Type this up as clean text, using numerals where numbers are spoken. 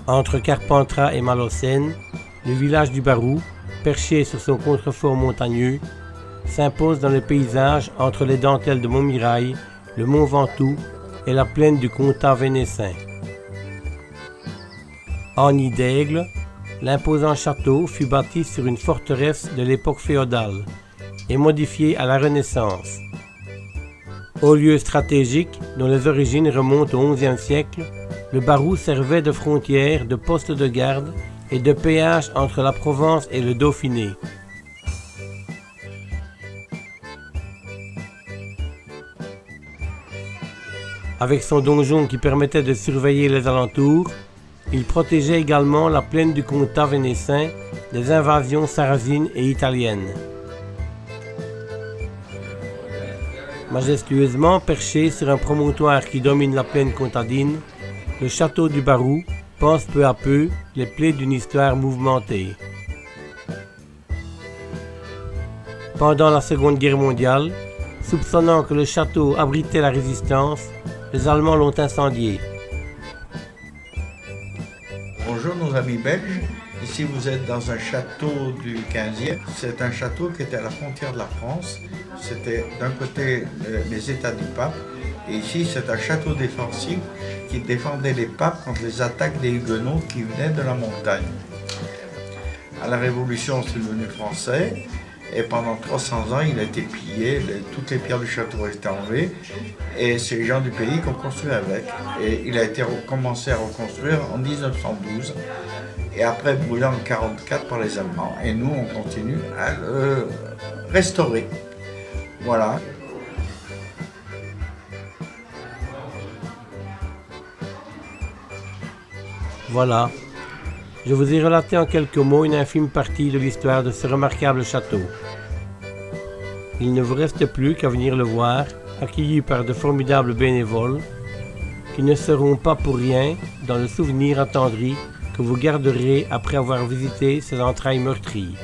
Entre Carpentras et Malaucène, le village du Barou, perché sur son contrefort montagneux, s'impose dans le paysage entre les dentelles de Montmirail, le Mont Ventoux et la plaine du Comtat vénessin. En nid d'aigle, l'imposant château fut bâti sur une forteresse de l'époque féodale et modifié à la Renaissance. Haut lieu stratégique dont les origines remontent au XIe siècle, le Barou servait de frontière, de poste de garde et de péage entre la Provence et le Dauphiné. Avec son donjon qui permettait de surveiller les alentours, il protégeait également la plaine du Comtat vénessin des invasions sarrasines et italiennes. Majestueusement perché sur un promontoire qui domine la plaine comtadine, le château du Barou pense peu à peu les plaies d'une histoire mouvementée. Pendant la Seconde Guerre mondiale, soupçonnant que le château abritait la résistance, les Allemands l'ont incendié. Bonjour nos amis belges, ici vous êtes dans un château du 15e. C'est un château qui était à la frontière de la France. C'était d'un côté les États du pape et ici c'est un château défensif qui défendait les papes contre les attaques des Huguenots qui venaient de la montagne. À la Révolution c'est devenu français et pendant 300 ans il a été pillé, toutes les pierres du château ont été enlevées et c'est les gens du pays qui ont construit avec. Et il a été commencé à reconstruire en 1912 et après brûlé en 1944 par les Allemands et nous on continue à le restaurer. Voilà. Voilà, je vous ai relaté en quelques mots une infime partie de l'histoire de ce remarquable château. Il ne vous reste plus qu'à venir le voir, accueilli par de formidables bénévoles, qui ne seront pas pour rien dans le souvenir attendri que vous garderez après avoir visité ces entrailles meurtries.